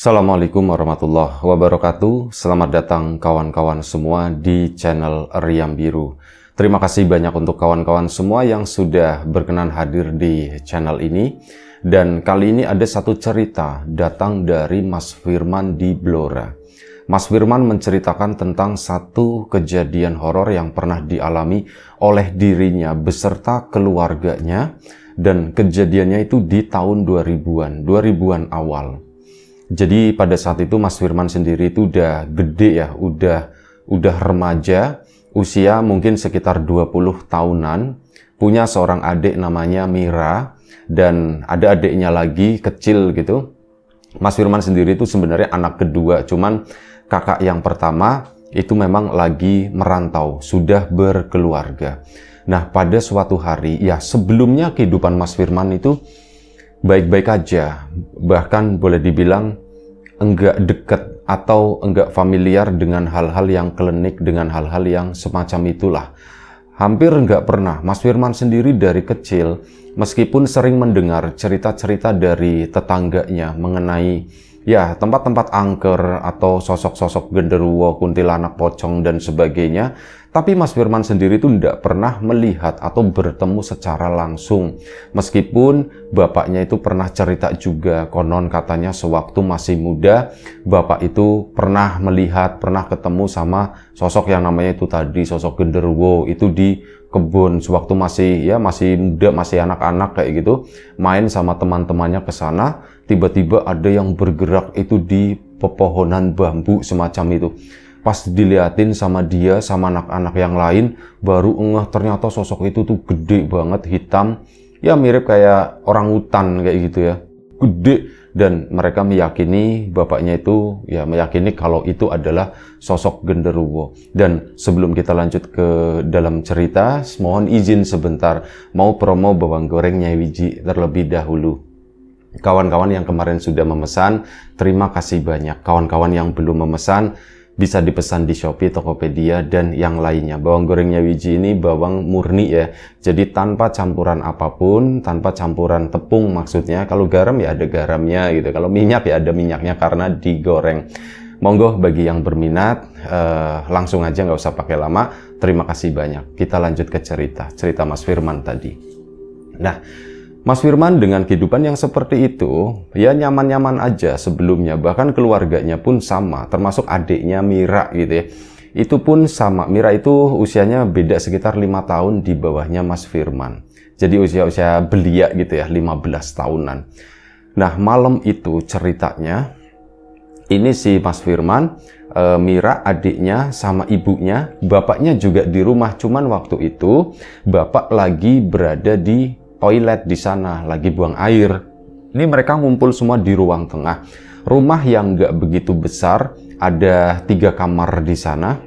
Assalamualaikum warahmatullahi wabarakatuh. Selamat datang kawan-kawan semua di channel Riam Biru. Terima kasih banyak untuk kawan-kawan semua yang sudah berkenan hadir di channel ini. Dan kali ini ada satu cerita datang dari Mas Firman di Blora. Mas Firman menceritakan tentang satu kejadian horor yang pernah dialami oleh dirinya beserta keluarganya. Dan kejadiannya itu di tahun 2000-an awal. Jadi pada saat itu Mas Firman sendiri itu udah gede ya, udah remaja, usia mungkin sekitar 20 tahunan, punya seorang adik namanya Mira, dan ada adiknya lagi kecil gitu. Mas Firman sendiri itu sebenarnya anak kedua, cuman kakak yang pertama itu memang lagi merantau, sudah berkeluarga. Nah pada suatu hari, ya sebelumnya kehidupan Mas Firman itu baik-baik aja, bahkan boleh dibilang enggak dekat atau enggak familiar dengan hal-hal yang klinik, dengan hal-hal yang semacam itulah. Hampir enggak pernah. Mas Firman sendiri dari kecil, meskipun sering mendengar cerita-cerita dari tetangganya mengenai ya tempat-tempat angker atau sosok-sosok genderuwo, kuntilanak, pocong dan sebagainya, tapi Mas Firman sendiri itu tidak pernah melihat atau bertemu secara langsung. Meskipun bapaknya itu pernah cerita juga, konon katanya sewaktu masih muda, bapak itu pernah melihat, pernah ketemu sama sosok yang namanya itu tadi, sosok genderuwo, itu di kebun sewaktu masih muda, masih anak-anak kayak gitu, main sama teman-temannya ke sana, tiba-tiba ada yang bergerak itu di pepohonan bambu semacam itu. Pas diliatin sama dia, sama anak-anak yang lain, baru ngeh ternyata sosok itu tuh gede banget, hitam, ya mirip kayak orang hutan kayak gitu ya, gede. Dan mereka meyakini, bapaknya itu ya meyakini kalau itu adalah sosok genderuwo. Dan sebelum kita lanjut ke dalam cerita, mohon izin sebentar, mau promo bawang goreng Nyai Wiji terlebih dahulu. Kawan-kawan yang kemarin sudah memesan, terima kasih banyak. Kawan-kawan yang belum memesan, bisa dipesan di Shopee, Tokopedia, dan yang lainnya. Bawang gorengnya Wiji ini bawang murni ya. Jadi tanpa campuran apapun, tanpa campuran tepung maksudnya. Kalau garam ya ada garamnya gitu. Kalau minyak ya ada minyaknya karena digoreng. Monggo bagi yang berminat, langsung aja nggak usah pakai lama. Terima kasih banyak. Kita lanjut ke cerita Mas Firman tadi. Nah, Mas Firman dengan kehidupan yang seperti itu, ya nyaman-nyaman aja sebelumnya, bahkan keluarganya pun sama, termasuk adiknya Mira gitu ya. Itu pun sama, Mira itu usianya beda sekitar 5 tahun di bawahnya Mas Firman. Jadi usia-usia belia gitu ya, 15 tahunan. Nah malam itu ceritanya, ini si Mas Firman, Mira adiknya sama ibunya, bapaknya juga di rumah, cuman waktu itu bapak lagi berada di toilet di sana, lagi buang air. Ini mereka ngumpul semua di ruang tengah. Rumah yang nggak begitu besar, ada 3 kamar di sana.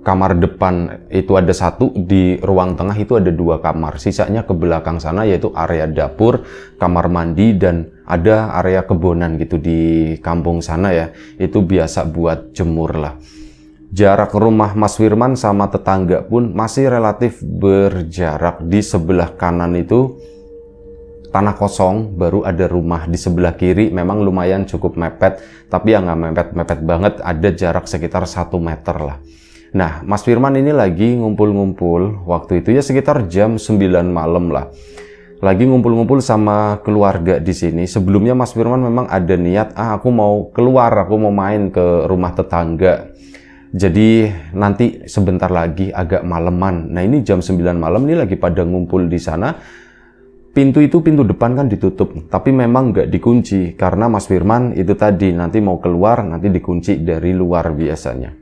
Kamar depan itu ada 1, di ruang tengah itu ada 2 kamar. Sisanya ke belakang sana yaitu area dapur, kamar mandi, dan ada area kebonan gitu di kampung sana ya. Itu biasa buat jemur lah. Jarak rumah Mas Firman sama tetangga pun masih relatif berjarak. Di sebelah kanan itu tanah kosong, baru ada rumah. Di sebelah kiri memang lumayan cukup mepet, tapi ya nggak mepet-mepet banget, ada jarak sekitar 1 meter lah. Nah, Mas Firman ini lagi ngumpul-ngumpul, waktu itu ya sekitar jam 9 malam lah. Lagi ngumpul-ngumpul sama keluarga di sini. Sebelumnya Mas Firman memang ada niat, aku mau keluar, aku mau main ke rumah tetangga. Jadi nanti sebentar lagi agak maleman. Nah ini jam 9 malam ini lagi pada ngumpul di sana. Pintu depan kan ditutup, tapi memang nggak dikunci karena Mas Firman itu tadi nanti mau keluar, nanti dikunci dari luar biasanya.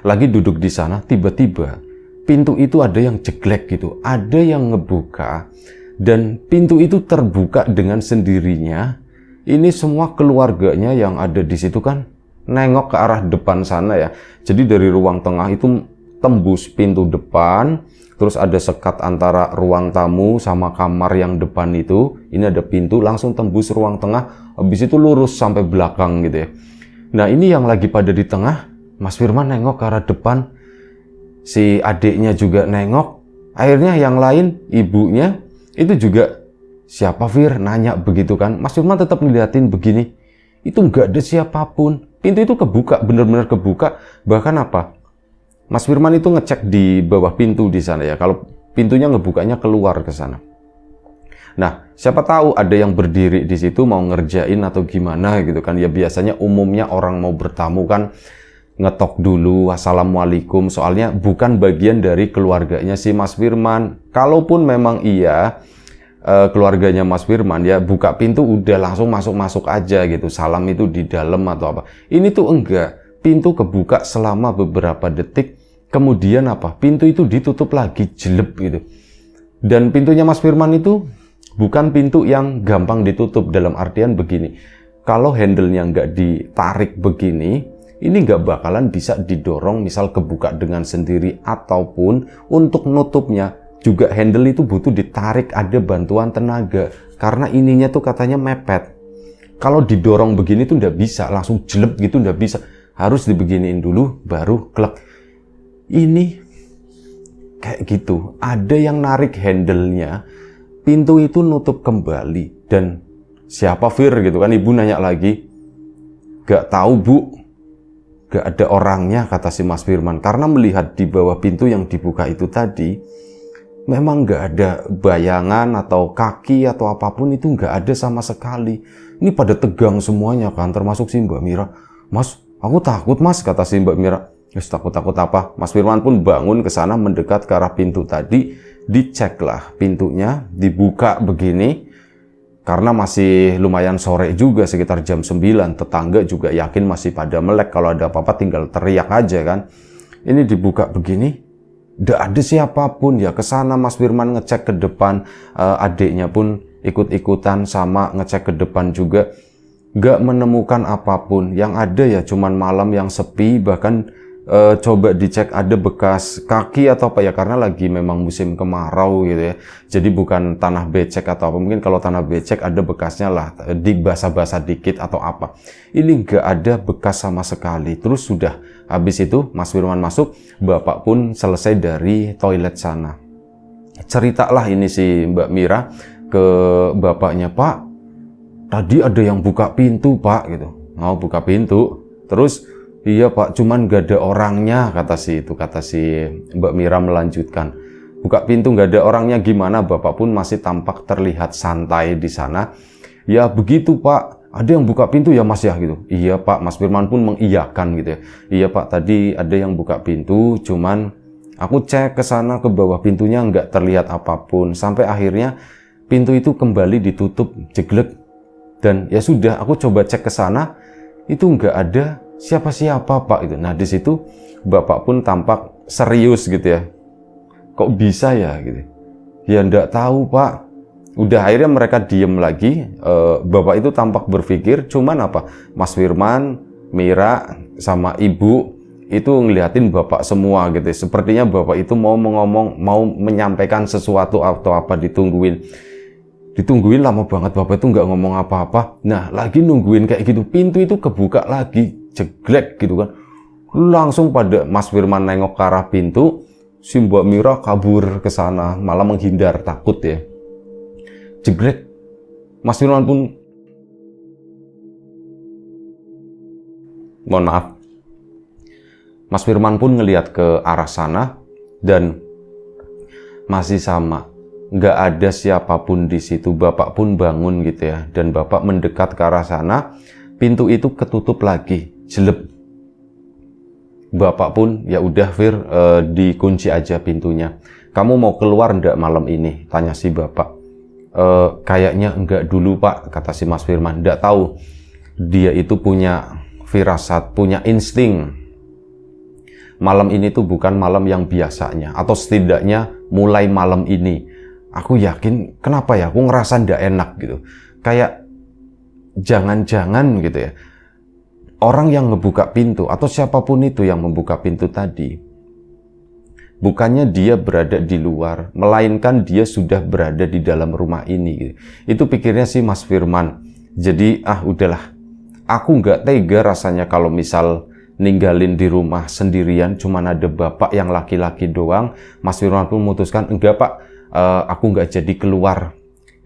Lagi duduk di sana, tiba-tiba pintu itu ada yang jeglek gitu, ada yang ngebuka dan pintu itu terbuka dengan sendirinya. Ini semua keluarganya yang ada di situ kan nengok ke arah depan sana ya. Jadi dari ruang tengah itu tembus pintu depan, terus ada sekat antara ruang tamu sama kamar yang depan itu. Ini ada pintu, langsung tembus ruang tengah, habis itu lurus sampai belakang gitu ya. Nah ini yang lagi pada di tengah, Mas Firman nengok ke arah depan, si adiknya juga nengok. Akhirnya yang lain, ibunya itu juga Siapa Fir? Nanya begitu kan. Mas Firman tetap ngeliatin begini. Itu nggak ada siapapun. Pintu itu kebuka, benar-benar kebuka. Bahkan apa? Mas Firman itu ngecek di bawah pintu di sana ya. Kalau pintunya ngebukanya keluar ke sana. Nah, siapa tahu ada yang berdiri di situ mau ngerjain atau gimana gitu kan. Ya biasanya umumnya orang mau bertamu kan ngetok dulu, assalamualaikum. Soalnya bukan bagian dari keluarganya si Mas Firman. Kalaupun memang iya, keluarganya Mas Firman ya buka pintu udah langsung masuk aja gitu, salam itu di dalam atau apa. Ini tuh enggak, pintu kebuka selama beberapa detik, kemudian apa, pintu itu ditutup lagi jelek gitu. Dan pintunya Mas Firman itu bukan pintu yang gampang ditutup, dalam artian begini, kalau handle-nya nggak ditarik begini, ini nggak bakalan bisa didorong misal kebuka dengan sendiri, ataupun untuk nutupnya juga handle itu butuh ditarik, ada bantuan tenaga, karena ininya tuh katanya mepet. Kalau didorong begini tuh nggak bisa, langsung jelek gitu nggak bisa, harus dibeginiin dulu baru klek. Ini kayak gitu, ada yang narik handle-nya, pintu itu nutup kembali. Dan siapa Fir gitu kan, ibu nanya lagi. Gak tahu Bu, gak ada orangnya kata si Mas Firman, karena melihat di bawah pintu yang dibuka itu tadi memang nggak ada bayangan atau kaki atau apapun, itu nggak ada sama sekali. Ini pada tegang semuanya kan, termasuk si Mbak Mira. Mas, aku takut Mas, kata si Mbak Mira. Takut-takut apa? Mas Firman pun bangun ke sana mendekat ke arah pintu tadi, diceklah pintunya, dibuka begini. Karena masih lumayan sore juga, sekitar jam 9, tetangga juga yakin masih pada melek, kalau ada apa-apa tinggal teriak aja kan. Ini dibuka begini. Nggak ada siapapun ya. Kesana Mas Firman ngecek ke depan, adiknya pun ikut-ikutan sama ngecek ke depan juga, nggak menemukan apapun. Yang ada ya cuman malam yang sepi. Bahkan coba dicek ada bekas kaki atau apa ya, karena lagi memang musim kemarau gitu ya, jadi bukan tanah becek atau apa. Mungkin kalau tanah becek ada bekasnya lah, di basah-basah dikit atau apa. Ini nggak ada bekas sama sekali. Terus sudah habis itu Mas Firman masuk, bapak pun selesai dari toilet sana. Ceritalah ini si Mbak Mira ke bapaknya, Pak, tadi ada yang buka pintu Pak gitu. Mau buka pintu, terus iya Pak, cuman gak ada orangnya, kata si Mbak Mira melanjutkan. Buka pintu gak ada orangnya gimana? Bapak pun masih tampak terlihat santai di sana. Ya begitu Pak, ada yang buka pintu ya Mas ya gitu. Iya Pak, Mas Firman pun mengiyakan gitu ya. Iya Pak, tadi ada yang buka pintu, cuman aku cek ke sana ke bawah pintunya nggak terlihat apapun. Sampai akhirnya pintu itu kembali ditutup jeglek. Dan ya sudah, aku coba cek ke sana, itu nggak ada siapa-siapa Pak itu. Nah di situ bapak pun tampak serius gitu ya. Kok bisa ya gitu? Ya nggak tahu Pak. Udah akhirnya mereka diem lagi. Bapak itu tampak berpikir, cuman apa? Mas Firman, Mira, sama ibu itu ngeliatin bapak semua gitu. Sepertinya bapak itu mau menyampaikan sesuatu atau apa, ditungguin lama banget, bapak itu nggak ngomong apa-apa. Nah lagi nungguin kayak gitu, pintu itu kebuka lagi, jeglek gitu kan. Langsung pada Mas Firman nengok ke arah pintu, si Mbak Mira kabur ke sana, malah menghindar takut ya. Jeglek. Mas Firman pun, mohon maaf, Mas Firman pun ngelihat ke arah sana dan masih sama, nggak ada siapapun di situ. Bapak pun bangun gitu ya, dan bapak mendekat ke arah sana, pintu itu ketutup lagi, jelek. Bapak pun ya udah Fir, dikunci aja pintunya. Kamu mau keluar ndak malam ini? Tanya si bapak. Kayaknya enggak dulu Pak, kata si Mas Firman. Ndak tahu, dia itu punya firasat, punya insting. Malam ini tuh bukan malam yang biasanya, atau setidaknya mulai malam ini. Aku yakin, kenapa ya? Aku ngerasa ndak enak gitu. Kayak jangan-jangan gitu ya, orang yang ngebuka pintu atau siapapun itu yang membuka pintu tadi, bukannya dia berada di luar, melainkan dia sudah berada di dalam rumah ini gitu. Itu pikirnya si Mas Firman. Jadi udahlah, aku nggak tega rasanya kalau misal ninggalin di rumah sendirian, cuman ada bapak yang laki-laki doang. Mas Firman pun memutuskan, enggak Pak, aku nggak jadi keluar.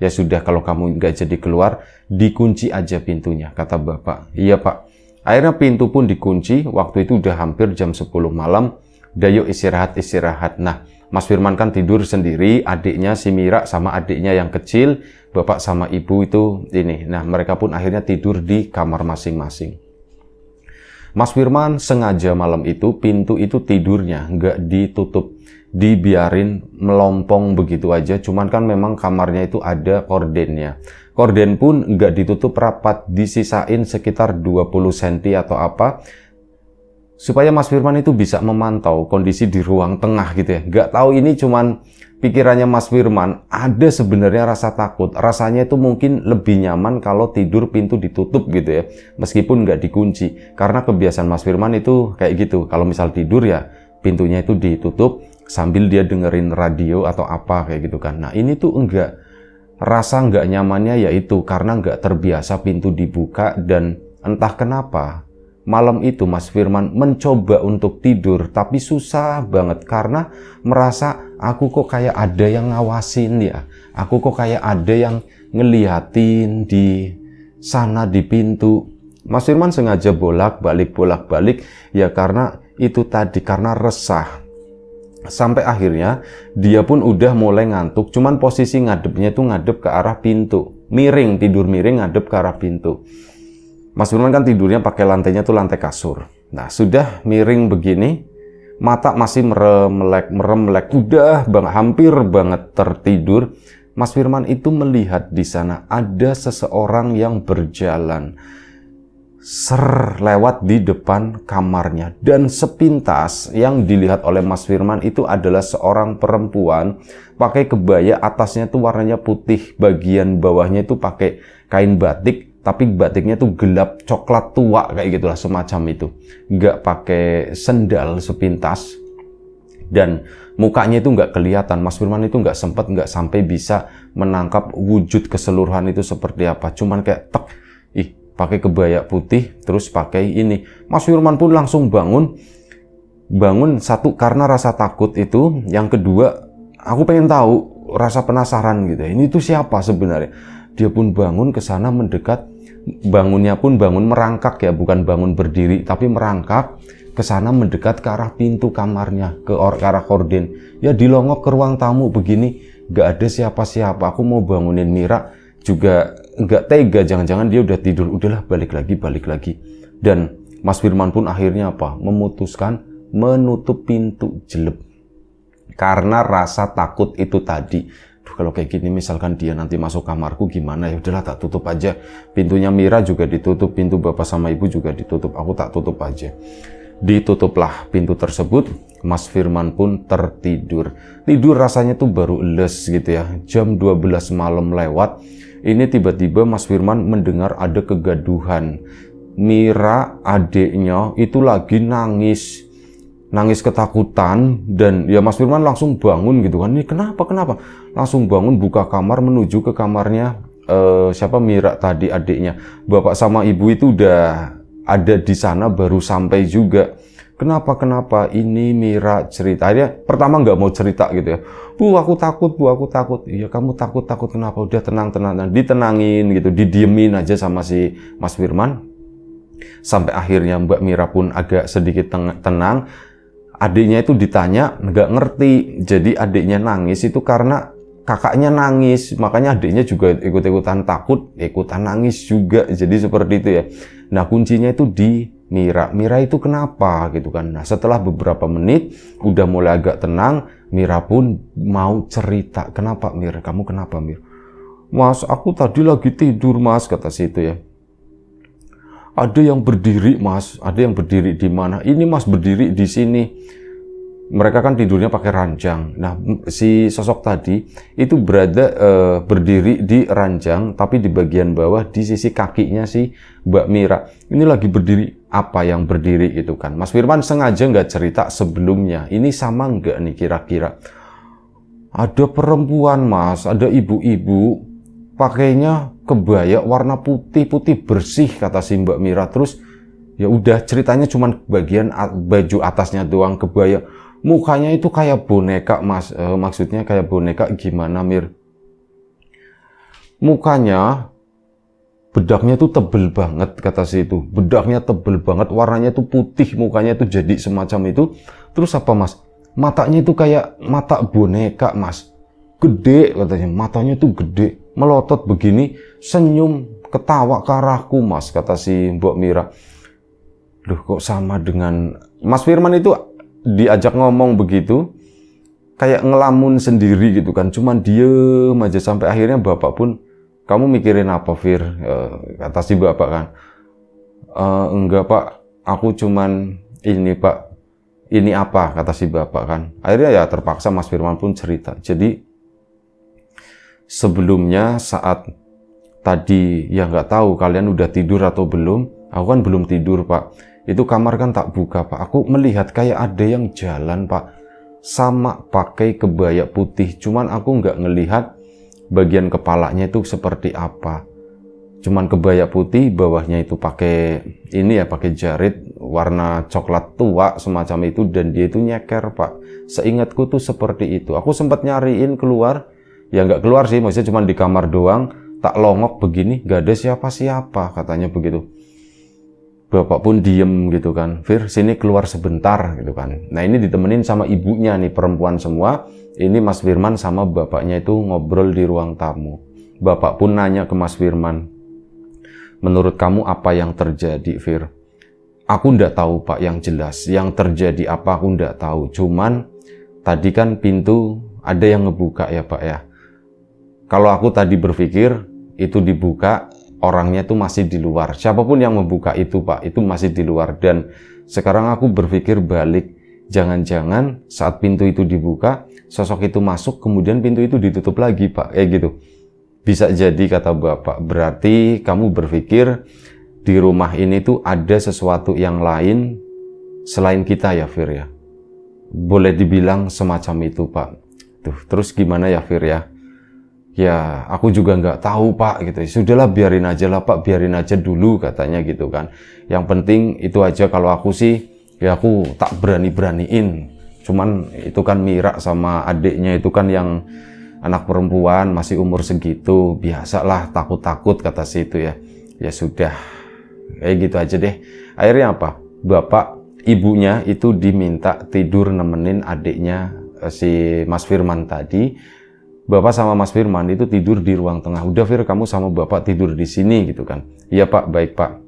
Ya sudah, kalau kamu nggak jadi keluar, dikunci aja pintunya, kata bapak. Iya pak. Akhirnya pintu pun dikunci, waktu itu udah hampir jam 10 malam, udah yuk istirahat. Nah, Mas Firman kan tidur sendiri, adiknya si Mira sama adiknya yang kecil, bapak sama ibu itu ini. Nah, mereka pun akhirnya tidur di kamar masing-masing. Mas Firman sengaja malam itu, pintu itu tidurnya nggak ditutup, dibiarin melompong begitu aja, cuman kan memang kamarnya itu ada kordennya. Korden pun nggak ditutup rapat, disisain sekitar 20 cm atau apa, supaya Mas Firman itu bisa memantau kondisi di ruang tengah gitu ya. Nggak tahu ini cuman pikirannya Mas Firman, ada sebenarnya rasa takut. Rasanya itu mungkin lebih nyaman kalau tidur pintu ditutup gitu ya, meskipun nggak dikunci. Karena kebiasaan Mas Firman itu kayak gitu, kalau misal tidur ya pintunya itu ditutup, sambil dia dengerin radio atau apa kayak gitu kan. Nah ini tuh enggak. Rasa nggak nyamannya yaitu karena nggak terbiasa pintu dibuka, dan entah kenapa malam itu Mas Firman mencoba untuk tidur tapi susah banget karena merasa aku kok kayak ada yang ngawasin ya, aku kok kayak ada yang ngeliatin di sana di pintu. Mas Firman sengaja bolak-balik ya karena itu tadi, karena resah. Sampai akhirnya dia pun udah mulai ngantuk, cuman posisi ngadepnya itu ngadep ke arah pintu, miring, tidur miring ngadep ke arah pintu. Mas Firman kan tidurnya pakai lantainya tuh lantai kasur. Nah sudah miring begini, mata masih merem-melek, udah hampir banget tertidur. Mas Firman itu melihat di sana ada seseorang yang berjalan lewat di depan kamarnya, dan sepintas yang dilihat oleh Mas Firman itu adalah seorang perempuan pakai kebaya, atasnya tuh warnanya putih, bagian bawahnya itu pakai kain batik, tapi batiknya tuh gelap coklat tua kayak gitulah, semacam itu, nggak pakai sendal sepintas, dan mukanya itu nggak kelihatan. Mas Firman itu nggak sampai bisa menangkap wujud keseluruhan itu seperti apa, cuman kayak tek, pakai kebaya putih, terus pakai ini. Mas Firman pun langsung bangun, satu karena rasa takut itu, yang kedua aku pengen tahu, rasa penasaran gitu. Ini tuh siapa sebenarnya? Dia pun bangun ke sana mendekat, bangunnya pun bangun merangkak ya, bukan bangun berdiri, tapi merangkak ke sana mendekat ke arah pintu kamarnya, ke arah korden. Ya dilongok ke ruang tamu begini, gak ada siapa-siapa. Aku mau bangunin Mira juga nggak tega, jangan-jangan dia udah tidur, udahlah balik lagi. Dan Mas Firman pun akhirnya apa? Memutuskan menutup pintu jelek karena rasa takut itu tadi. Duh, kalau kayak gini misalkan dia nanti masuk kamarku gimana, ya udahlah tak tutup aja. Pintunya Mira juga ditutup, pintu bapak sama ibu juga ditutup, aku tak tutup aja. Ditutuplah pintu tersebut, Mas Firman pun tertidur. Tidur rasanya tuh baru les gitu ya, jam 12 malam lewat. Ini tiba-tiba Mas Firman mendengar ada kegaduhan. Mira, adiknya, itu lagi nangis ketakutan, dan ya Mas Firman langsung bangun gitu kan. Ini kenapa? Langsung bangun, buka kamar, menuju ke kamarnya Mira tadi, adiknya. Bapak sama ibu itu udah ada di sana, baru sampai juga. Kenapa? Ini Mira ceritanya, pertama nggak mau cerita gitu ya. Bu, aku takut. Iya, kamu takut kenapa? Udah tenang. Ditenangin gitu, didiemin aja sama si Mas Firman. Sampai akhirnya Mbak Mira pun agak sedikit tenang. Adiknya itu ditanya, nggak ngerti. Jadi adiknya nangis itu karena kakaknya nangis. Makanya adiknya juga ikut-ikutan takut, ikutan nangis juga. Jadi seperti itu ya. Nah, kuncinya itu di Mira itu kenapa gitu kan. Nah, setelah beberapa menit udah mulai agak tenang, Mira pun mau cerita. Kenapa Mir? Kamu kenapa Mir? Mas, aku tadi lagi tidur Mas, kata si itu ya. Ada yang berdiri Mas, ada yang berdiri di mana? Ini Mas, berdiri di sini. Mereka kan tidurnya pakai ranjang. Nah, si sosok tadi itu berdiri di ranjang, tapi di bagian bawah di sisi kakinya si Mbak Mira. Ini lagi berdiri, apa yang berdiri itu kan? Mas Firman sengaja nggak cerita sebelumnya. Ini sama nggak nih kira-kira? Ada perempuan Mas, ada ibu-ibu, pakainya kebaya warna putih bersih, kata si Mbak Mira. Terus ya udah, ceritanya cuman bagian baju atasnya doang kebaya. Mukanya itu kayak boneka Mas, maksudnya kayak boneka gimana Mir? mukanya bedaknya tuh tebel banget, kata si itu. Bedaknya tebel banget, warnanya tuh putih, mukanya tuh jadi semacam itu. Terus apa mas? Matanya itu kayak mata boneka mas. Gede katanya, matanya tuh gede, melotot begini, senyum, ketawa ke arahku mas, kata si Mbok Mira. Loh kok sama dengan Mas Firman itu diajak ngomong begitu, kayak ngelamun sendiri gitu kan, cuman diem aja sampai akhirnya bapak pun, kamu mikirin apa Fir? Kata si bapak kan, enggak pak, aku cuman ini pak, ini apa? Kata si bapak kan. Akhirnya ya terpaksa Mas Firman pun cerita. Jadi sebelumnya saat tadi ya nggak tahu kalian udah tidur atau belum, aku kan belum tidur pak. Itu kamar kan tak buka pak, aku melihat kayak ada yang jalan pak, sama pakai kebaya putih, cuman aku nggak ngelihat bagian kepalanya itu seperti apa. Cuman kebaya putih, bawahnya itu pakai ini ya, pakai jarit warna coklat tua semacam itu, dan dia itu nyeker pak. Seingatku tuh seperti itu. Aku sempat nyariin keluar, ya nggak keluar sih, maksudnya cuman di kamar doang, tak longok begini, nggak ada siapa-siapa katanya begitu. Bapak pun diem gitu kan, Fir sini keluar sebentar gitu kan. Nah ini ditemenin sama ibunya nih, perempuan semua. Ini Mas Firman sama bapaknya itu ngobrol di ruang tamu. Bapak pun nanya ke Mas Firman, menurut kamu apa yang terjadi Fir? Aku ndak tahu pak, yang jelas yang terjadi apa aku ndak tahu. Cuman tadi kan pintu ada yang ngebuka ya pak ya. Kalau aku tadi berpikir itu dibuka, orangnya tuh masih di luar. Siapapun yang membuka itu pak, itu masih di luar. Dan sekarang aku berpikir balik, jangan-jangan saat pintu itu dibuka, sosok itu masuk, kemudian pintu itu ditutup lagi pak, kayak gitu. Bisa jadi kata bapak, berarti kamu berpikir di rumah ini tuh ada sesuatu yang lain selain kita ya Fir ya. Boleh dibilang semacam itu pak. Tuh, terus gimana ya Fir ya? Ya aku juga nggak tahu pak gitu. Sudahlah biarin aja lah pak, biarin aja dulu katanya gitu kan. Yang penting itu aja, kalau aku sih ya aku tak berani-beraniin. Cuman itu kan Mira sama adiknya itu kan yang anak perempuan masih umur segitu, biasalah takut-takut kata si itu ya. Ya sudah, kayak gitu aja deh. Akhirnya apa? Bapak ibunya itu diminta tidur nemenin adiknya si Mas Firman tadi. Bapak sama Mas Firman itu tidur di ruang tengah. Udah Fir, kamu sama bapak tidur di sini gitu kan. Iya pak, baik pak.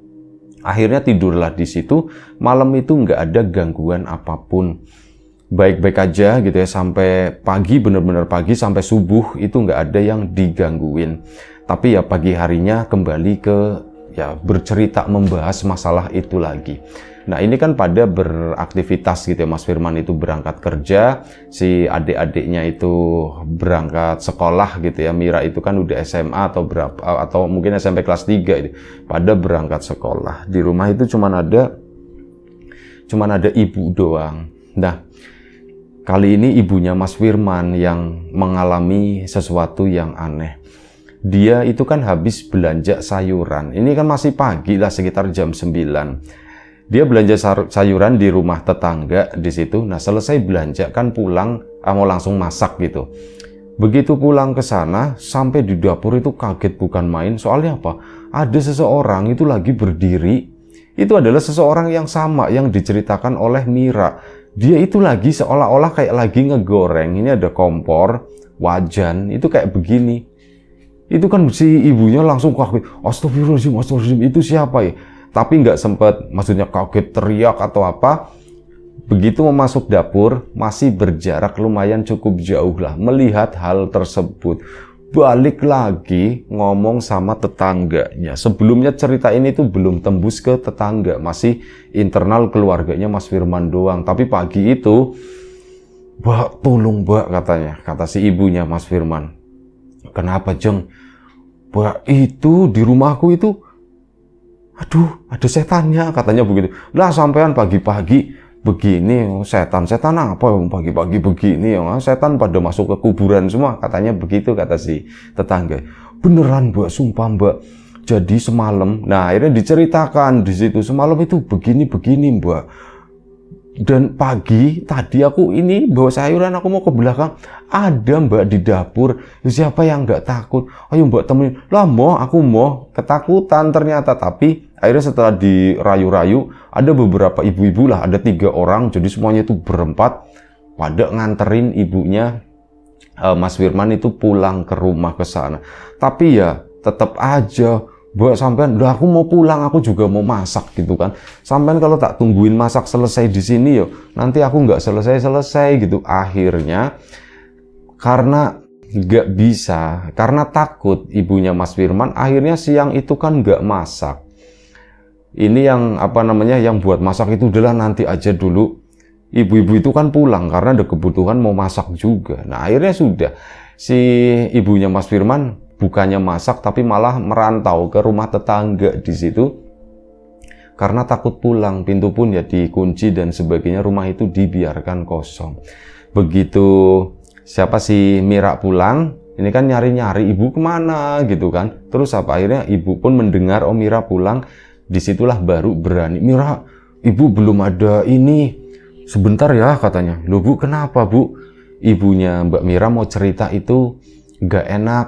Akhirnya tidurlah di situ. Malam itu nggak ada gangguan apapun. Baik-baik aja gitu ya, sampai pagi, bener-bener pagi sampai subuh itu nggak ada yang digangguin. Tapi ya pagi harinya kembali ke ya bercerita membahas masalah itu lagi. Nah ini kan pada beraktivitas gitu ya, Mas Firman itu berangkat kerja, si adik-adiknya itu berangkat sekolah gitu ya. Mira itu kan udah SMA atau berapa, atau mungkin SMP kelas 3 itu. Pada berangkat sekolah. Di rumah itu cuman ada ibu doang. Nah kali ini ibunya Mas Firman yang mengalami sesuatu yang aneh. Dia itu kan habis belanja sayuran. Ini kan masih pagi lah, sekitar jam 9. Dia belanja sayuran di rumah tetangga di situ. Nah, selesai belanja kan pulang, mau langsung masak gitu. Begitu pulang ke sana, sampai di dapur itu kaget bukan main. Soalnya apa? Ada seseorang itu lagi berdiri. Itu adalah seseorang yang sama yang diceritakan oleh Mira. Dia itu lagi seolah-olah kayak lagi ngegoreng. Ini ada kompor, wajan, itu kayak begini. Itu kan si ibunya langsung kaget. Astagfirullahaladzim, astagfirullahaladzim, itu siapa ya? Tapi nggak sempat, maksudnya kaget teriak atau apa. Begitu memasuk dapur, masih berjarak lumayan cukup jauh lah melihat hal tersebut. Balik lagi ngomong sama tetangganya. Sebelumnya cerita ini tuh belum tembus ke tetangga, masih internal keluarganya Mas Firman doang. Tapi pagi itu, Mbak, tolong Mbak katanya, kata si ibunya Mas Firman. Kenapa Jeng? Mbak, itu di rumahku itu, aduh, ada setannya katanya begitu. Lah sampean pagi-pagi begini, setan apa pagi-pagi begini ya, setan pada masuk ke kuburan semua katanya begitu, kata si tetangga. Beneran Mbak, sumpah Mbak. Jadi semalam, nah akhirnya diceritakan di situ, semalam itu begini Mbak. Dan pagi tadi aku ini bawa sayuran, aku mau ke belakang, ada mbak di dapur. Siapa yang nggak takut? Ayo mbak temenin. Lah mau, aku mau. Ketakutan ternyata. Tapi akhirnya setelah dirayu-rayu, ada beberapa ibu-ibu lah, ada 3 orang. Jadi semuanya itu berempat pada nganterin ibunya Mas Firman itu pulang ke rumah ke sana. Tapi ya tetap aja, buat sampean, udah aku mau pulang, aku juga mau masak gitu kan. Sampean kalau tak tungguin masak selesai di sini yo, nanti aku nggak selesai gitu. Akhirnya karena nggak bisa, karena takut ibunya Mas Firman, akhirnya siang itu kan nggak masak. Ini yang yang buat masak itu adalah nanti aja dulu. Ibu-ibu itu kan pulang karena ada kebutuhan mau masak juga. Nah akhirnya sudah, si ibunya Mas Firman bukannya masak tapi malah merantau ke rumah tetangga di situ karena takut pulang, pintu pun ya dikunci dan sebagainya, rumah itu dibiarkan kosong. Begitu siapa si Mira pulang, ini kan nyari-nyari ibu kemana gitu kan. Terus akhirnya ibu pun mendengar Mira pulang, disitulah baru berani. Mira, ibu belum ada ini, sebentar ya katanya. Loh bu, kenapa bu? Ibunya Mbak Mira mau cerita itu nggak enak,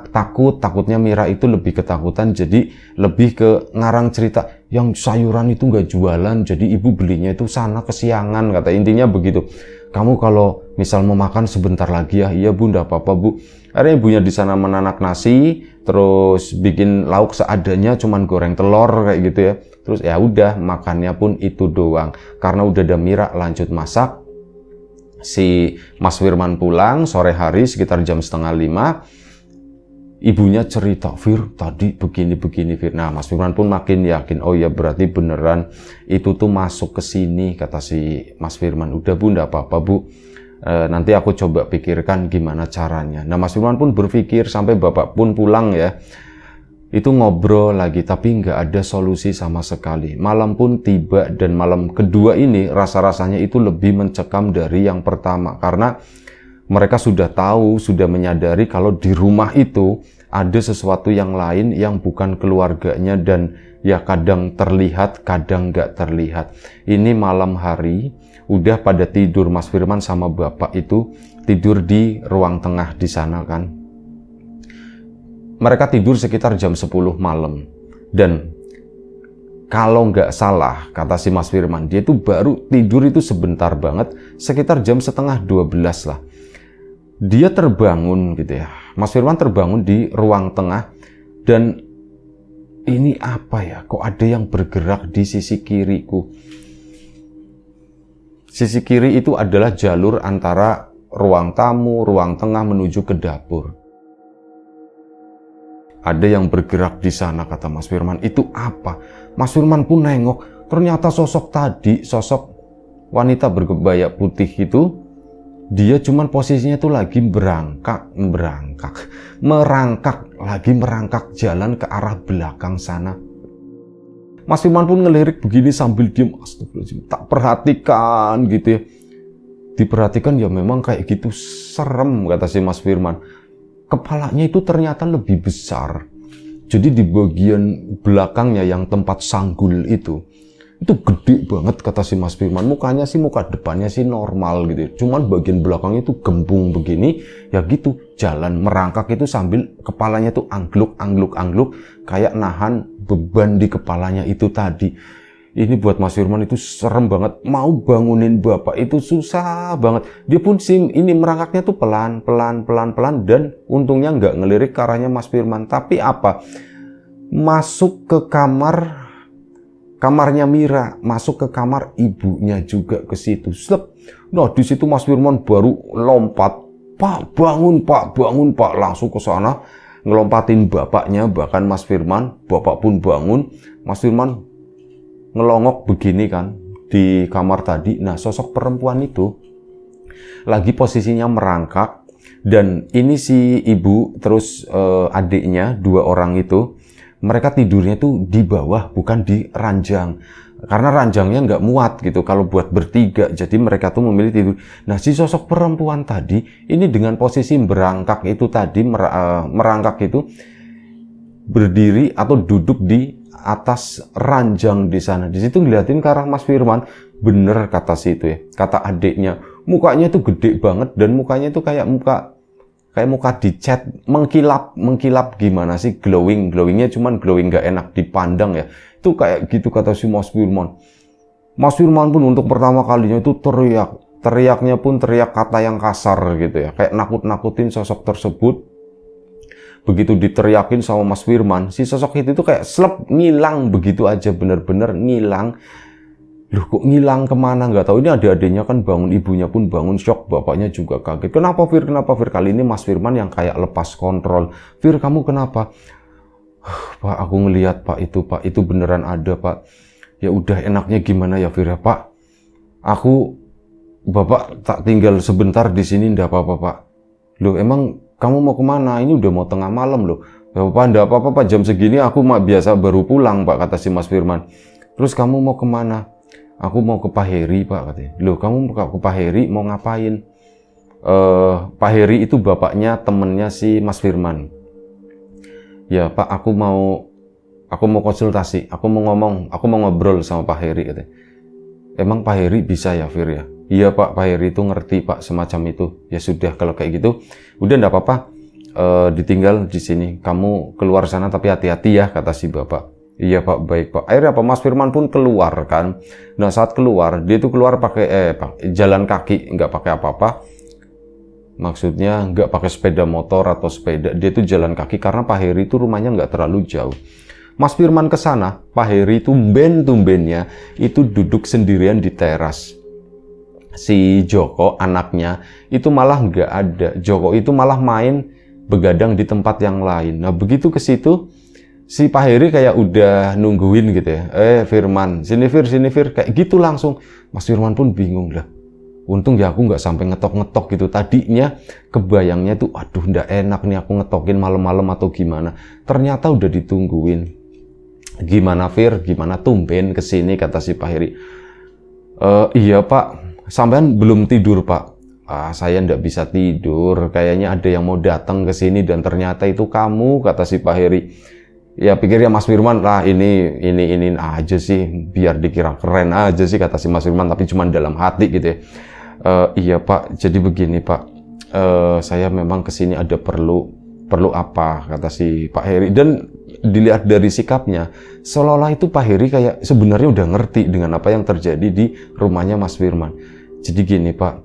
takutnya Mira itu lebih ketakutan, jadi lebih ke ngarang cerita yang sayuran itu nggak jualan, jadi ibu belinya itu sana kesiangan, kata intinya begitu. Kamu kalau misal mau makan sebentar lagi ya. Iya bu, nggak apa-apa bu. Akhirnya ibunya di sana menanak nasi, terus bikin lauk seadanya, cuman goreng telur kayak gitu ya. Terus ya udah, makannya pun itu doang. Karena udah ada Mira, lanjut masak. Si Mas Firman pulang sore hari sekitar jam 4:30. Ibunya cerita, Fir, tadi begini Fir. Nah, Mas Firman pun makin yakin, oh ya berarti beneran itu tuh masuk ke sini, kata si Mas Firman. Udah bu, enggak apa-apa bu, nanti aku coba pikirkan gimana caranya. Nah, Mas Firman pun berpikir sampai bapak pun pulang ya. Itu ngobrol lagi, tapi nggak ada solusi sama sekali. Malam pun tiba, dan malam kedua ini rasa-rasanya itu lebih mencekam dari yang pertama. Karena mereka sudah tahu, sudah menyadari kalau di rumah itu ada sesuatu yang lain yang bukan keluarganya, dan ya kadang terlihat, kadang nggak terlihat. Ini malam hari, udah pada tidur Mas Firman sama bapak itu, tidur di ruang tengah di sana kan. Mereka tidur sekitar jam 10 malam. Dan kalau nggak salah, kata si Mas Firman, dia tuh baru tidur itu sebentar banget, sekitar jam 11:30 lah. Dia terbangun gitu ya. Mas Firman terbangun di ruang tengah, dan ini apa ya? Kok ada yang bergerak di sisi kiriku? Sisi kiri itu adalah jalur antara ruang tamu, ruang tengah menuju ke dapur. Ada yang bergerak di sana, kata Mas Firman. Itu apa? Mas Firman pun nengok. Ternyata sosok tadi, sosok wanita berkebaya putih itu, dia cuman posisinya tuh lagi merangkak jalan ke arah belakang sana. Mas Firman pun ngelirik begini sambil diem. Astagfirullahaladzim, tak perhatikan gitu ya. Diperhatikan ya memang kayak gitu, serem, kata si Mas Firman. Kepalanya itu ternyata lebih besar. Jadi di bagian belakangnya yang tempat sanggul itu gede banget, kata si Mas Firman. Mukanya sih, muka depannya sih normal gitu, cuman bagian belakangnya itu gembung begini ya gitu, jalan merangkak itu sambil kepalanya tuh angluk kayak nahan beban di kepalanya itu tadi. Ini buat Mas Firman itu serem banget, mau bangunin bapak itu susah banget. Dia pun ini merangkaknya tuh pelan, dan untungnya nggak ngelirik ke arahnya Mas Firman. Tapi apa? Masuk ke kamarnya Mira, masuk ke kamar ibunya juga ke situ. Nah, di situ Mas Firman baru lompat, Pak, bangun Pak, langsung ke sana ngelompatin bapaknya. Bahkan Mas Firman, bapak pun bangun. Mas Firman ngelongok begini kan di kamar tadi. Nah, sosok perempuan itu lagi posisinya merangkak, dan ini si ibu terus adiknya, 2 orang itu, mereka tidurnya tuh di bawah, bukan di ranjang, karena ranjangnya nggak muat gitu kalau buat bertiga, jadi mereka tuh memilih tidur. Nah, si sosok perempuan tadi ini dengan posisi merangkak itu tadi, merangkak itu berdiri atau duduk di atas ranjang di sana. Di situ ngeliatin ke arah Mas Firman, bener kata si itu ya, kata adiknya, mukanya itu gede banget dan mukanya itu kayak muka dicat, mengkilap gimana sih, glowingnya cuman glowing gak enak dipandang ya. Itu kayak gitu kata si Mas Firman. Mas Firman pun untuk pertama kalinya itu teriaknya pun teriak kata yang kasar gitu ya, kayak nakut-nakutin sosok tersebut. Begitu diteriakin sama Mas Firman, si sosok itu tuh kayak slep, ngilang begitu aja, bener-bener ngilang. Loh kok ngilang kemana, nggak tahu. Ini adik-adiknya kan bangun, ibunya pun bangun shock, bapaknya juga kaget. Kenapa Fir? Kali ini Mas Firman yang kayak lepas kontrol. Fir, kamu kenapa? Pak, aku ngelihat Pak, itu beneran ada Pak. Ya udah, enaknya gimana ya Fir ya Pak? Bapak tak tinggal sebentar di sini, ndak apa-apa Pak. Loh emang kamu mau kemana? Ini udah mau tengah malam loh. Bapak, ndak apa-apa Pak, jam segini aku biasa baru pulang Pak, kata si Mas Firman. Terus kamu mau kemana? Aku mau ke Pak Heri Pak, katanya. Loh kamu ke Pak Heri mau ngapain? Pak Heri itu bapaknya temennya si Mas Firman. Ya Pak, aku mau konsultasi, aku mau ngobrol sama Pak Heri, katanya. Emang Pak Heri bisa ya Fir ya? Iya Pak Heri itu ngerti Pak, semacam itu. Ya sudah kalau kayak gitu, udah enggak apa-apa, ditinggal di sini. Kamu keluar sana tapi hati-hati ya, kata si bapak. Iya Pak, baik Pak. Akhirnya Pak Mas Firman pun keluar kan. Nah saat keluar, dia itu keluar pakai jalan kaki, nggak pakai apa-apa. Maksudnya nggak pakai sepeda motor atau sepeda. Dia itu jalan kaki karena Pak Heri itu rumahnya nggak terlalu jauh. Mas Firman ke sana, Pak Heri tumben-tumbennya itu duduk sendirian di teras. Si Joko, anaknya, itu malah nggak ada. Joko itu malah main begadang di tempat yang lain. Nah begitu ke situ, si Pak Heri kayak udah nungguin gitu ya. Firman, sini Fir, kayak gitu langsung. Mas Firman pun bingung lah. Untung ya aku nggak sampai ngetok-ngetok gitu. Tadinya kebayangnya tuh, aduh nggak enak nih aku ngetokin malam-malam atau gimana. Ternyata udah ditungguin. Gimana Fir, gimana tumben kesini, kata si Pak Heri. Iya Pak, sampean belum tidur Pak. Saya ndak bisa tidur, kayaknya ada yang mau datang ke sini dan ternyata itu kamu, kata si Pak Heri. Ya pikirnya Mas Firman lah, ini aja sih, biar dikira keren aja sih, kata si Mas Firman, tapi cuma dalam hati gitu ya. Iya Pak, jadi begini Pak, saya memang kesini ada perlu apa, kata si Pak Heri. Dan dilihat dari sikapnya, seolah-olah itu Pak Heri kayak sebenarnya udah ngerti dengan apa yang terjadi di rumahnya Mas Firman. Jadi gini Pak,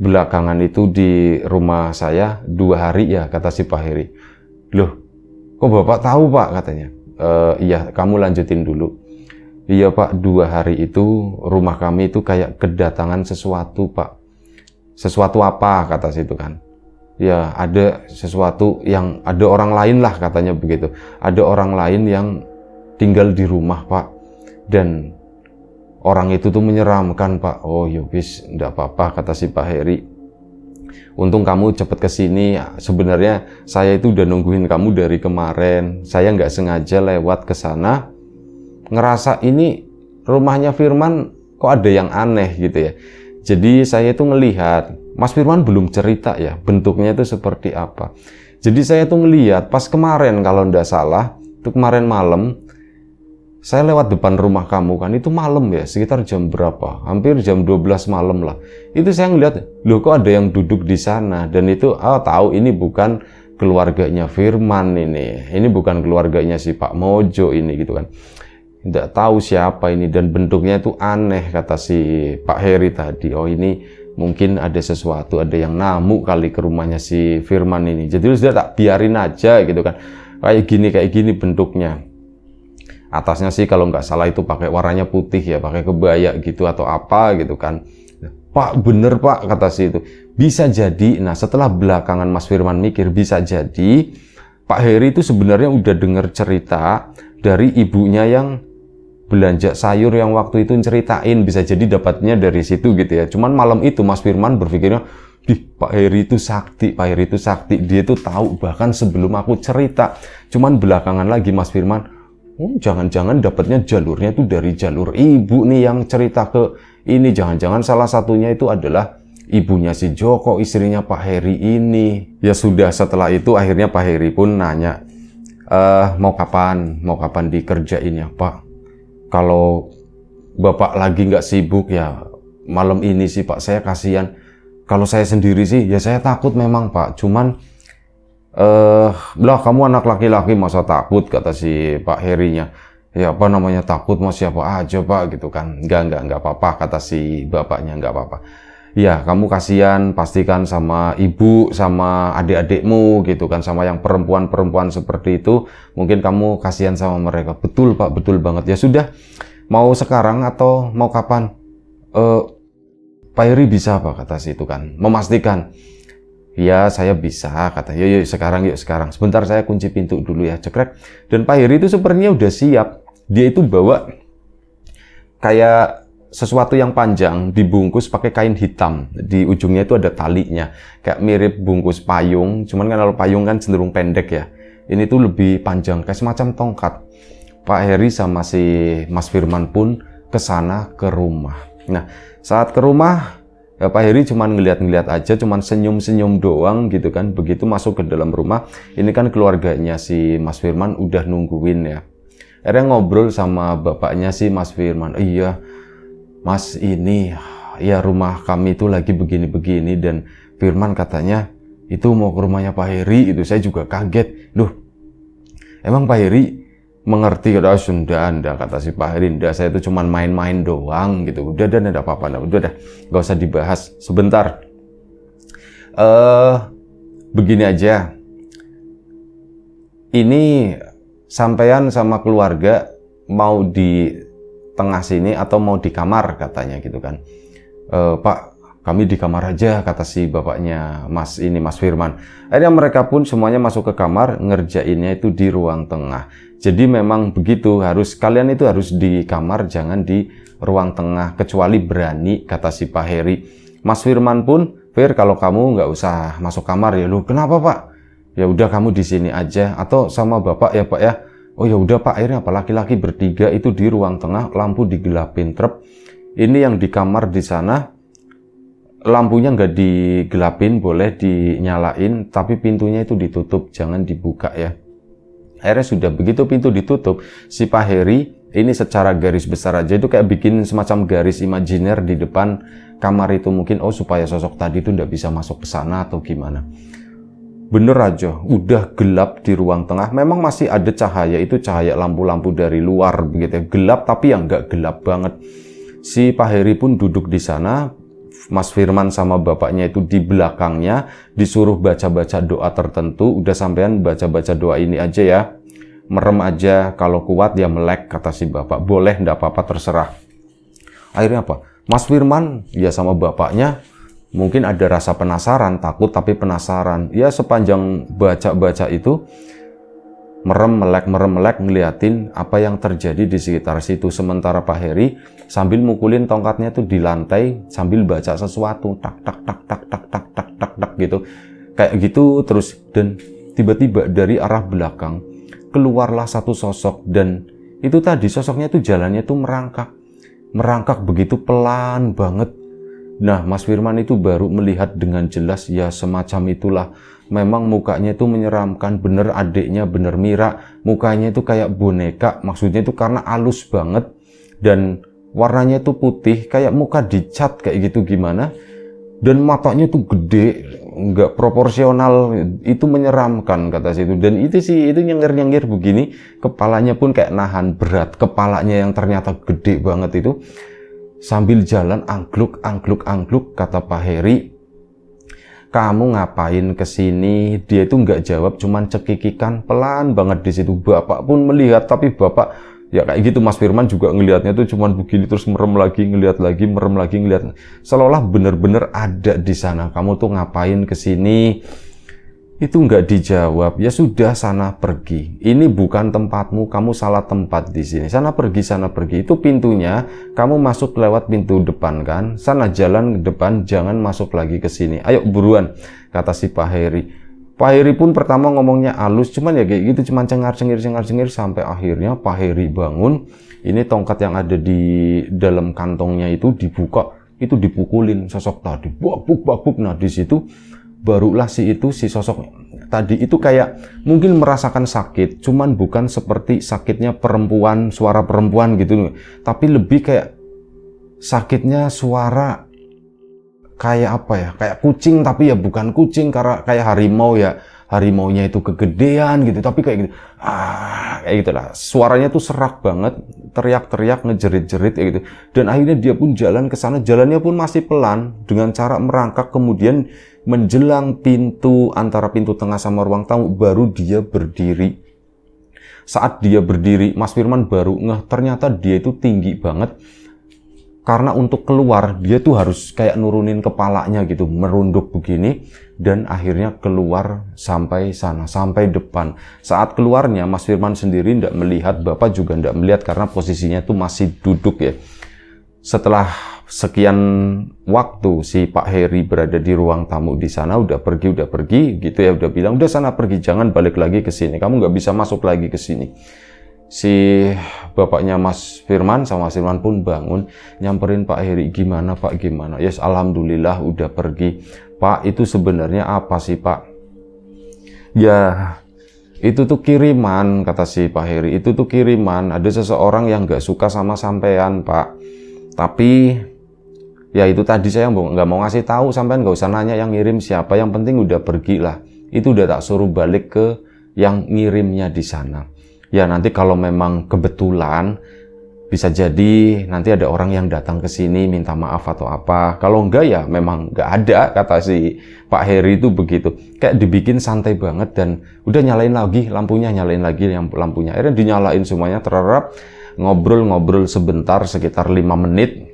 belakangan itu di rumah saya 2 hari ya, kata si Pak Heri. Loh, kok Bapak tahu Pak, katanya. Iya, kamu lanjutin dulu. Iya Pak, 2 hari itu rumah kami itu kayak kedatangan sesuatu Pak. Sesuatu apa, kata situ kan. Ya ada sesuatu yang, ada orang lain lah, katanya begitu. Ada orang lain yang tinggal di rumah Pak. Dan orang itu tuh menyeramkan Pak. Oh yowis, enggak apa-apa, kata si Pak Heri. Untung kamu cepet kesini. Sebenarnya saya itu udah nungguin kamu dari kemarin. Saya nggak sengaja lewat ke sana, ngerasa ini rumahnya Firman kok ada yang aneh gitu ya. Jadi saya itu ngelihat, Mas Firman belum cerita ya bentuknya itu seperti apa. Jadi saya tuh ngelihat pas kemarin, kalau ndak salah, itu kemarin malam, saya lewat depan rumah kamu kan, itu malam ya, sekitar jam berapa? Hampir jam 12 malam lah. Itu saya ngelihat, loh kok ada yang duduk di sana. Dan itu, tahu ini bukan keluarganya Firman ini. Ini bukan keluarganya si Pak Mojo ini gitu kan. Tidak tahu siapa ini dan bentuknya itu aneh, kata si Pak Heri tadi. Oh ini mungkin ada sesuatu, ada yang namu kali ke rumahnya si Firman ini. Jadi sudah tak biarin aja gitu kan. Kayak gini bentuknya. Atasnya sih kalau nggak salah itu pakai warnanya putih ya, pakai kebaya gitu atau apa gitu kan. Pak bener Pak, kata si itu. Bisa jadi, nah setelah belakangan Mas Firman mikir, bisa jadi Pak Heri itu sebenarnya udah dengar cerita dari ibunya yang belanja sayur yang waktu itu ceritain, bisa jadi dapatnya dari situ gitu ya. Cuman malam itu Mas Firman berpikirnya, Pak Heri itu sakti, dia itu tahu bahkan sebelum aku cerita. Cuman belakangan lagi Mas Firman, jangan-jangan dapatnya jalurnya itu dari jalur ibu nih yang cerita ke ini. Jangan-jangan salah satunya itu adalah ibunya si Joko, istrinya Pak Heri ini. Ya sudah, setelah itu akhirnya Pak Heri pun nanya, Mau kapan dikerjain ya Pak? Kalau Bapak lagi nggak sibuk ya malam ini sih Pak, saya kasihan. Kalau saya sendiri sih ya saya takut memang Pak, cuman lah kamu anak laki-laki masa takut, kata si Pak Herinya. Ya apa namanya takut, mau siapa aja Pak gitu kan. Enggak apa-apa, kata si bapaknya, enggak apa-apa. Ya kamu kasihan pastikan sama ibu, sama adik-adikmu gitu kan, sama yang perempuan-perempuan seperti itu. Mungkin kamu kasihan sama mereka. Betul Pak, betul banget. Ya sudah, mau sekarang atau mau kapan? Pak Heri bisa Pak, kata si itu kan, memastikan. Ya saya bisa, kata. Yuk sekarang. Sebentar saya kunci pintu dulu ya, cekrek. Dan Pak Heri itu sepertinya udah siap. Dia itu bawa kayak sesuatu yang panjang dibungkus pakai kain hitam. Di ujungnya itu ada talinya. Kayak mirip bungkus payung, cuman kan kalau payung kan cenderung pendek ya. Ini tuh lebih panjang, kayak semacam tongkat. Pak Heri sama si Mas Firman pun ke sana, ke rumah. Nah, saat ke rumah, ya, Pak Heri cuman ngeliat-ngeliat aja, cuman senyum-senyum doang gitu kan. Begitu masuk ke dalam rumah, ini kan keluarganya si Mas Firman udah nungguin ya. Akhirnya ngobrol sama bapaknya si Mas Firman. Iya, Mas, ini ya rumah kami itu lagi begini-begini, dan Firman katanya itu mau ke rumahnya Pak Heri. Itu saya juga kaget. Loh, emang Pak Heri mengerti? Kata Sunda, anda, kata si Pak Heri, ndak, saya itu cuman main-main doang gitu. Udah enggak apa-apa, udah nggak usah dibahas. Sebentar, begini aja, ini sampean sama keluarga mau di tengah sini atau mau di kamar, katanya gitu kan. Pak, kami di kamar aja, kata si bapaknya Mas Firman. Akhirnya mereka pun semuanya masuk ke kamar, ngerjainnya itu di ruang tengah. Jadi memang begitu, kalian itu harus di kamar, jangan di ruang tengah, kecuali berani, kata si Pak Heri. Mas Firman pun, Fir, kalau kamu nggak usah masuk kamar ya. Lu kenapa Pak? Ya udah kamu di sini aja, atau sama Bapak ya Pak ya. Oh ya udah Pak, akhirnya apa, laki-laki bertiga itu di ruang tengah, lampu digelapin trep. Ini yang di kamar di sana, lampunya nggak digelapin, boleh dinyalain, tapi pintunya itu ditutup, jangan dibuka ya. Akhirnya sudah, begitu pintu ditutup, si Pak Heri ini secara garis besar aja itu kayak bikin semacam garis imajiner di depan kamar itu, mungkin supaya sosok tadi itu nggak bisa masuk ke sana atau gimana. Bener aja, udah gelap di ruang tengah. Memang masih ada cahaya, itu cahaya lampu-lampu dari luar begitu ya. Gelap tapi yang nggak gelap banget. Si Pak Heri pun duduk di sana. Mas Firman sama bapaknya itu di belakangnya, disuruh baca-baca doa tertentu. Udah sampean baca-baca doa ini aja ya. Merem aja, kalau kuat ya melek, kata si bapak. Boleh, ndak apa-apa, terserah. Akhirnya apa? Mas Firman ya sama bapaknya mungkin ada rasa penasaran, takut tapi penasaran. Ya sepanjang baca-baca itu merem melek ngeliatin apa yang terjadi di sekitar situ. Sementara Pak Heri sambil mukulin tongkatnya tuh di lantai sambil baca sesuatu, tak gitu. Kayak gitu terus, dan tiba-tiba dari arah belakang keluarlah satu sosok, dan itu tadi sosoknya tuh jalannya tuh merangkak begitu pelan banget. Nah, Mas Firman itu baru melihat dengan jelas, ya semacam itulah. Memang mukanya itu menyeramkan, bener adiknya, bener Mira. Mukanya itu kayak boneka, maksudnya itu karena halus banget. Dan warnanya itu putih, kayak muka dicat kayak gitu gimana. Dan matanya itu gede, nggak proporsional, itu menyeramkan, kata situ. Dan itu sih, itu nyengir-nyengir begini, kepalanya pun kayak nahan berat. Kepalanya yang ternyata gede banget itu. Sambil jalan angkluk, kata Pak Heri, kamu ngapain kesini? Dia itu nggak jawab, cuman cekikikan pelan banget di situ. Bapak pun melihat, tapi bapak ya kayak gitu. Mas Firman juga ngelihatnya tuh cuman begini, terus merem lagi, ngelihat lagi, merem lagi, ngelihat. Seolah bener-bener ada di sana. Kamu tuh ngapain kesini? Itu nggak dijawab. Ya sudah, sana pergi. Ini bukan tempatmu, kamu salah tempat di sini. Sana pergi. Itu pintunya, kamu masuk lewat pintu depan kan? Sana jalan ke depan, jangan masuk lagi ke sini. Ayo buruan, kata si Pak Heri. Pak Heri pun pertama ngomongnya halus, cuman ya kayak gitu, cuman cengar-cengir sampai akhirnya Pak Heri bangun. Ini tongkat yang ada di dalam kantongnya itu dibuka, itu dipukulin sosok tadi. Babuk. Nah di situ barulah si sosok tadi itu kayak mungkin merasakan sakit, cuman bukan seperti sakitnya perempuan, suara perempuan gitu, tapi lebih kayak sakitnya suara kayak apa ya, kayak kucing tapi ya bukan kucing, karena kayak harimau ya, harimaunya itu kegedean gitu, tapi kayak gitu, kayak gitulah, suaranya tuh serak banget, teriak-teriak, ngejerit-jerit kayak gitu. Dan akhirnya dia pun jalan ke sana, jalannya pun masih pelan dengan cara merangkak, kemudian menjelang pintu antara pintu tengah sama ruang tamu baru dia berdiri. Saat dia berdiri, Mas Firman baru ngeh ternyata dia itu tinggi banget. Karena untuk keluar dia tuh harus kayak nurunin kepalanya gitu, merunduk begini, dan akhirnya keluar sampai sana, sampai depan. Saat keluarnya Mas Firman sendiri tidak melihat, Bapak juga tidak melihat karena posisinya tuh masih duduk ya. Setelah sekian waktu si Pak Heri berada di ruang tamu di sana, udah pergi gitu ya, udah bilang udah sana pergi, jangan balik lagi ke sini, kamu nggak bisa masuk lagi ke sini. Si bapaknya Mas Firman sama Mas Firman pun bangun, nyamperin Pak Heri, gimana Pak, gimana? Yes, alhamdulillah udah pergi. Pak, itu sebenarnya apa sih Pak? Ya, itu tuh kiriman, kata si Pak Heri, itu tuh kiriman, ada seseorang yang nggak suka sama sampean Pak. Tapi ya itu tadi saya nggak mau ngasih tahu, sampean nggak usah nanya yang ngirim siapa, yang penting udah pergi lah. Itu udah tak suruh balik ke yang ngirimnya di sana. Ya nanti kalau memang kebetulan bisa jadi nanti ada orang yang datang ke sini minta maaf atau apa. Kalau enggak ya memang nggak ada, kata si Pak Heri itu begitu. Kayak dibikin santai banget, dan udah nyalain lagi lampunya, nyalain lagi yang lampunya. Akhirnya dinyalain semuanya, tererap, ngobrol-ngobrol sebentar sekitar 5 menit.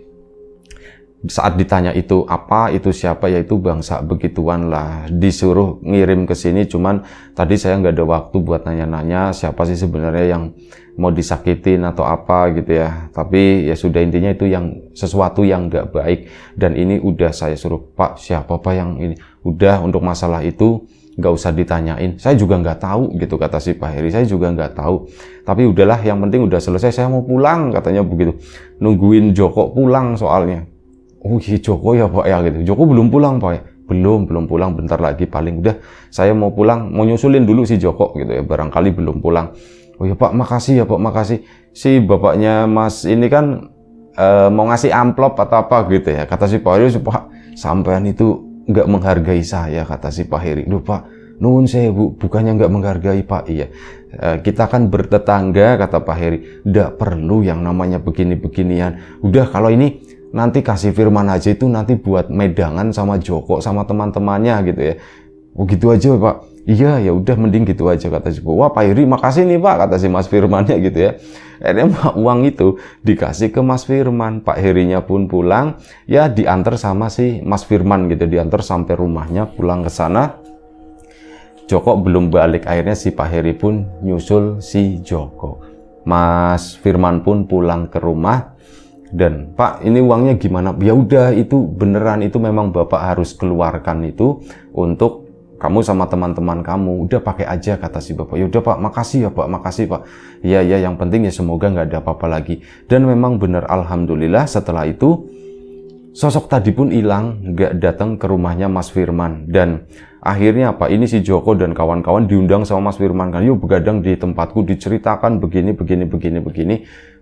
Saat ditanya itu apa, itu siapa, yaitu bangsa begituan lah, disuruh ngirim ke sini. Cuman tadi saya nggak ada waktu buat nanya-nanya siapa sih sebenarnya yang mau disakitin atau apa gitu ya. Tapi ya sudah, intinya itu yang sesuatu yang nggak baik, dan ini udah saya suruh, Pak siapa Pak yang ini, udah untuk masalah itu nggak usah ditanyain, saya juga nggak tahu gitu, kata si Pak Heri, saya juga nggak tahu, tapi udahlah yang penting udah selesai, saya mau pulang, katanya begitu. Nungguin Joko pulang soalnya. Oh iya Joko ya Pak ya gitu. Joko belum pulang Pak ya? Belum pulang, bentar lagi paling. Udah saya mau pulang, mau nyusulin dulu si Joko gitu ya, barangkali belum pulang. Oh ya Pak, makasih ya Pak, makasih. Si bapaknya Mas ini kan mau ngasih amplop atau apa gitu ya. Kata si Pak Heri, Pak sampean itu nggak menghargai saya, kata si Pak Heri. Duh Pak, nuhun saya Bu, bukannya nggak menghargai Pak. Iya, kita kan bertetangga, kata Pak Heri. Nggak perlu yang namanya begini-beginian. Udah kalau ini nanti kasih Firman aja, itu nanti buat medangan sama Joko sama teman-temannya gitu ya. Oh gitu aja Pak. Iya ya udah mending gitu aja, kata si Pak. Wah Pak Heri makasih nih Pak, kata si Mas Firmannya gitu ya. Akhirnya uang itu dikasih ke Mas Firman. Pak Herinya pun pulang ya, diantar sama si Mas Firman gitu, diantar sampai rumahnya, pulang ke sana. Joko belum balik, akhirnya si Pak Heri pun nyusul si Joko. Mas Firman pun pulang ke rumah. Dan Pak ini uangnya gimana? Ya udah itu beneran, itu memang Bapak harus keluarkan itu untuk kamu sama teman-teman kamu, udah pakai aja, kata si Bapak. Ya udah Pak, makasih ya Pak, makasih Pak. Iya ya, yang penting ya semoga nggak ada apa-apa lagi. Dan memang benar, alhamdulillah setelah itu sosok tadi pun hilang, nggak datang ke rumahnya Mas Firman. Dan akhirnya Pak ini si Joko dan kawan-kawan diundang sama Mas Firman kan, yuk begadang di tempatku, diceritakan begini.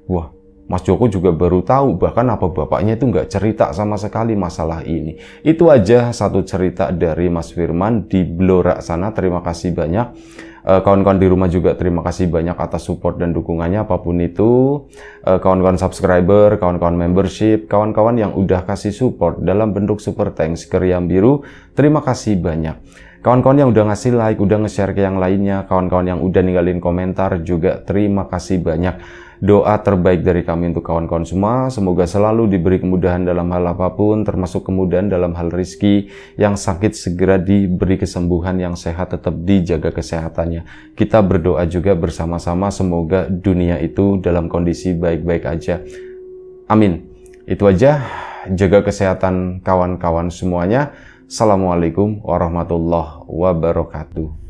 Wah, Mas Joko juga baru tahu, bahkan apa bapaknya itu nggak cerita sama sekali masalah ini. Itu aja satu cerita dari Mas Firman di Blora sana. Terima kasih banyak. Kawan-kawan di rumah juga terima kasih banyak atas support dan dukungannya, apapun itu. Kawan-kawan subscriber, kawan-kawan membership, kawan-kawan yang udah kasih support dalam bentuk super thanks ke Riam Biru, terima kasih banyak. Kawan-kawan yang udah ngasih like, udah nge-share ke yang lainnya, kawan-kawan yang udah ninggalin komentar juga terima kasih banyak. Doa terbaik dari kami untuk kawan-kawan semua, semoga selalu diberi kemudahan dalam hal apapun, termasuk kemudahan dalam hal rezeki. Yang sakit segera diberi kesembuhan, yang sehat tetap dijaga kesehatannya. Kita berdoa juga bersama-sama semoga dunia itu dalam kondisi baik-baik aja. Amin. Itu aja, jaga kesehatan kawan-kawan semuanya. Assalamualaikum warahmatullahi wabarakatuh.